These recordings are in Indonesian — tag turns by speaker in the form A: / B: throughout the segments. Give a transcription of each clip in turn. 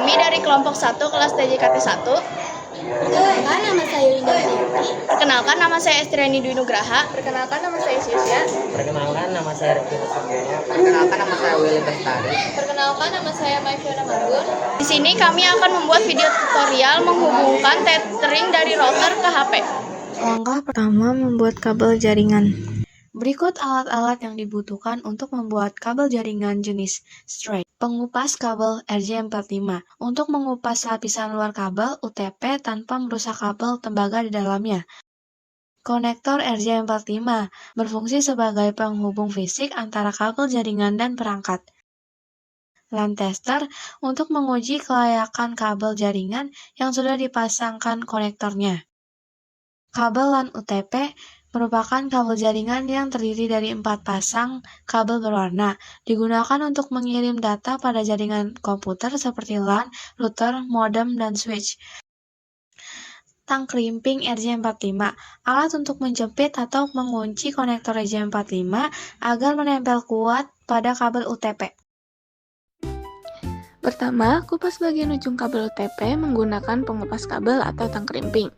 A: kami dari kelompok 1 kelas TJKT 1.
B: Perkenalkan, nama saya Linda Dewi.
A: Perkenalkan, nama saya Estriani Dwi Nugraha.
B: Perkenalkan, nama saya Syusya.
C: Perkenalkan, nama saya Rifki Nasutiono. Perkenalkan, nama saya Willy Bestari.
B: Perkenalkan, nama saya Maifiona Margun.
A: Di sini kami akan membuat video tutorial menghubungkan tethering dari router ke HP.
D: Langkah pertama, membuat kabel jaringan. Berikut alat-alat yang dibutuhkan untuk membuat kabel jaringan jenis straight. Pengupas kabel RJ45 untuk mengupas lapisan luar kabel UTP tanpa merusak kabel tembaga di dalamnya. Konektor RJ45 berfungsi sebagai penghubung fisik antara kabel jaringan dan perangkat. LAN tester untuk menguji kelayakan kabel jaringan yang sudah dipasangkan konektornya. Kabel LAN UTP merupakan kabel jaringan yang terdiri dari 4 pasang kabel berwarna, digunakan untuk mengirim data pada jaringan komputer seperti LAN, router, modem, dan switch. Tang krimping RJ45, alat untuk menjepit atau mengunci konektor RJ45 agar menempel kuat pada kabel UTP.
E: Pertama, kupas bagian ujung kabel UTP menggunakan pengupas kabel atau tang krimping.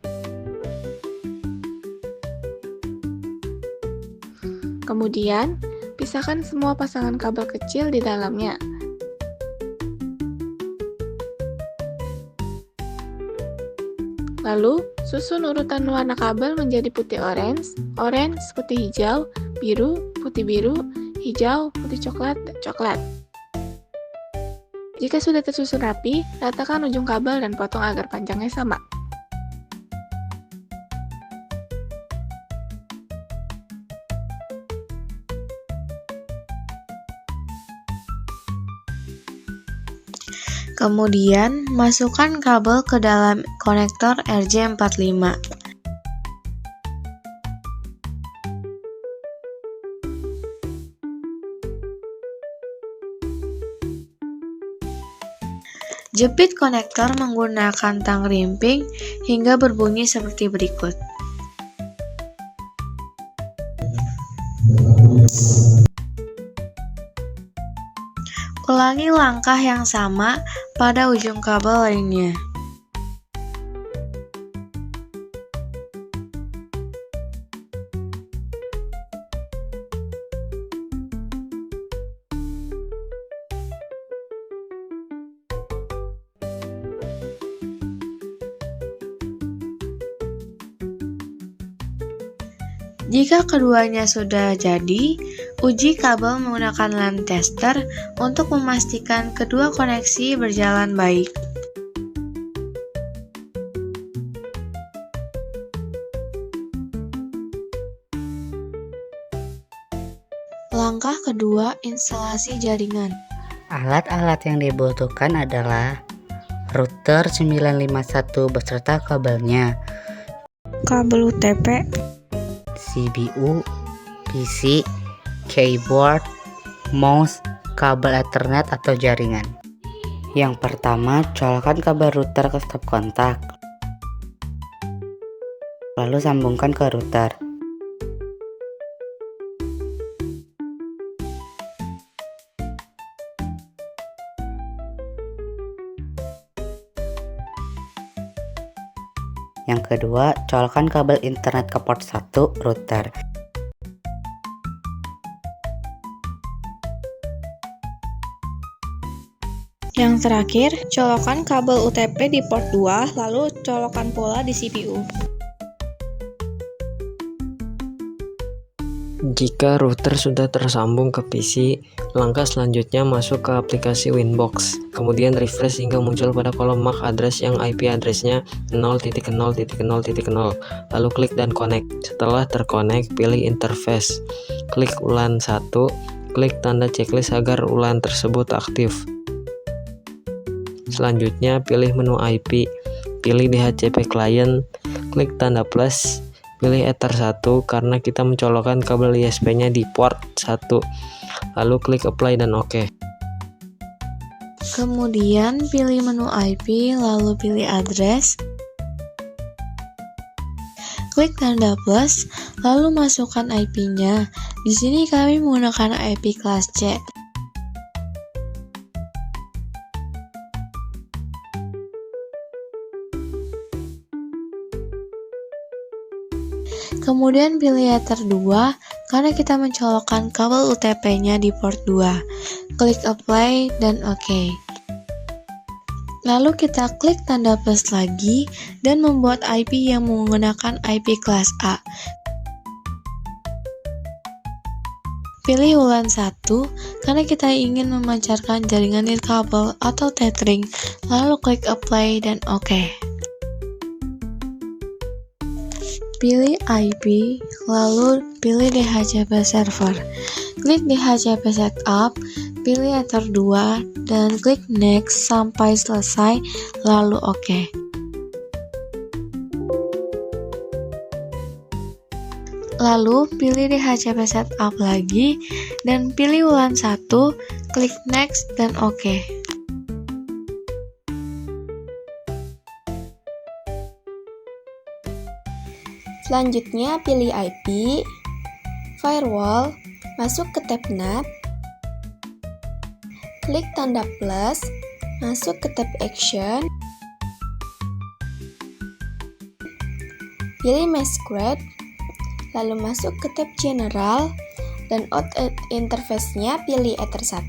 E: Kemudian, pisahkan semua pasangan kabel kecil di dalamnya. Lalu, susun urutan warna kabel menjadi putih orange, putih hijau, biru, hijau, putih coklat, dan coklat. Jika sudah tersusun rapi, ratakan ujung kabel dan potong agar panjangnya sama.
D: Kemudian, masukkan kabel ke dalam konektor RJ45. Jepit konektor menggunakan tang krimping hingga berbunyi seperti berikut. Ulangi langkah yang sama pada ujung kabel lainnya. Jika keduanya sudah jadi, uji kabel menggunakan LAN tester untuk memastikan kedua koneksi berjalan baik. Langkah kedua, instalasi jaringan.
C: Alat-alat yang dibutuhkan adalah router 951 beserta kabelnya,
D: Kabel UTP,
C: CPU, PC, keyboard, mouse, kabel Ethernet atau jaringan. Yang pertama, colokkan kabel router ke stop kontak. Lalu sambungkan ke router. Yang kedua, colokkan kabel internet ke port 1 router.
D: Yang terakhir, colokkan kabel UTP di port 2, lalu colokkan pula di CPU.
F: Jika router sudah tersambung ke PC, langkah selanjutnya masuk ke aplikasi Winbox. Kemudian refresh hingga muncul pada kolom MAC address yang IP addressnya 0.0.0.0. Lalu klik dan connect. Setelah terconnect, pilih interface. Klik ULAN 1, klik tanda checklist agar ULAN tersebut aktif. Selanjutnya, pilih menu IP. Pilih DHCP client, klik tanda plus. Pilih Ether 1 karena kita mencolokkan kabel ISP-nya di port 1. Lalu klik apply dan OK.
D: Kemudian pilih menu IP, lalu pilih address. Klik tanda plus, lalu masukkan IP-nya. Di sini kami menggunakan IP kelas C. Kemudian pilih Ether 2 karena kita mencolokkan kabel UTP-nya di port 2. Klik apply dan OK. Lalu kita klik tanda plus lagi dan membuat IP yang menggunakan IP kelas A. Pilih ulan 1 karena kita ingin memancarkan jaringan nirkabel atau tethering, lalu klik apply dan OK. Pilih IP, lalu pilih DHCP server. Klik DHCP setup, pilih Ether 2 dan klik next sampai selesai, lalu OK. Lalu pilih DHCP setup lagi dan pilih ulan 1, klik next dan OK.
B: Selanjutnya pilih IP, firewall, masuk ke tab NAT, klik tanda plus, masuk ke tab action, pilih masquerade, lalu masuk ke tab general, dan out interface-nya pilih Ether 1,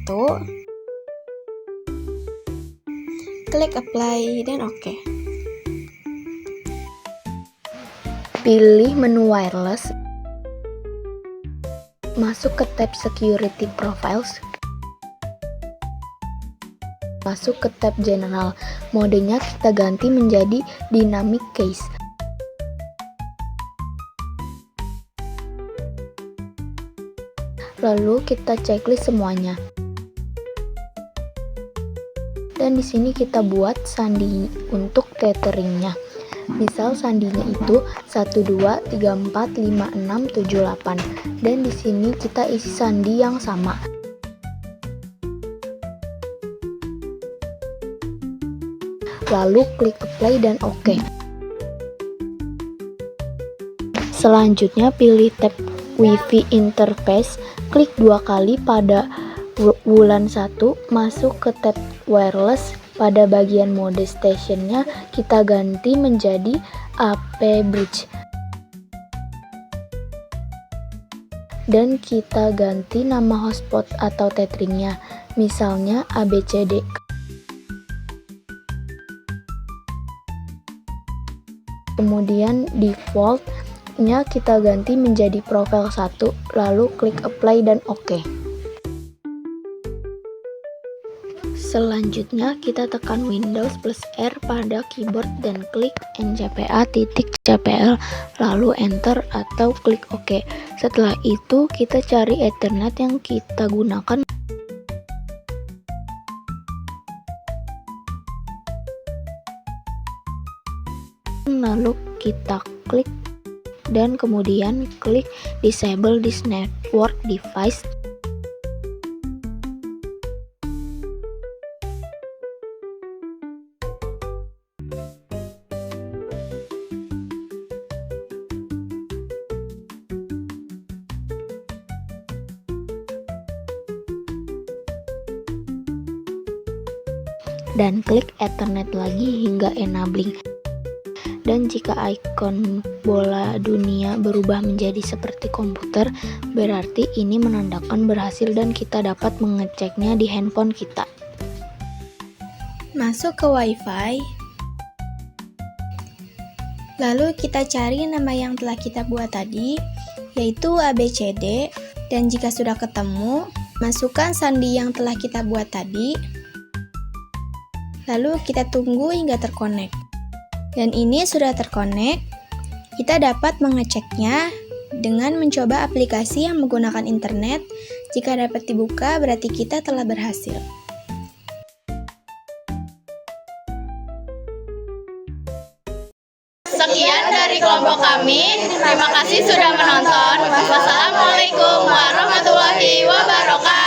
B: klik apply dan OK.
G: Pilih menu wireless, masuk ke tab security profiles, masuk ke tab general, modenya kita ganti menjadi dynamic case. Lalu kita checklist semuanya. Dan di sini kita buat sandi untuk tetheringnya. Misal sandinya itu 12345678 dan di sini kita isi sandi yang sama. Lalu klik apply dan OK. Selanjutnya pilih tab Wi-Fi interface, klik 2 kali pada wulan 1, masuk ke tab wireless. Pada bagian mode stationnya kita ganti menjadi AP bridge dan kita ganti nama hotspot atau tetheringnya, misalnya ABCD. Kemudian defaultnya kita ganti menjadi profile 1, lalu klik apply dan OK. Selanjutnya kita tekan Windows plus R pada keyboard dan klik NCPA.cpl lalu enter atau klik OK. Setelah itu kita cari Ethernet yang kita gunakan. Lalu kita klik dan kemudian klik disable this network device. Dan klik Ethernet lagi hingga enabling. Dan jika ikon bola dunia berubah menjadi seperti komputer, berarti ini menandakan berhasil dan kita dapat mengeceknya di handphone kita.
B: Masuk ke WiFi, lalu kita cari nama yang telah kita buat tadi, yaitu ABCD, dan jika sudah ketemu, masukkan sandi yang telah kita buat tadi, lalu kita tunggu hingga terkonek. Dan ini sudah terkonek, kita dapat mengeceknya dengan mencoba aplikasi yang menggunakan internet. Jika dapat dibuka, berarti kita telah berhasil.
A: Sekian dari kelompok kami. Terima kasih sudah menonton. Wassalamualaikum warahmatullahi wabarakatuh.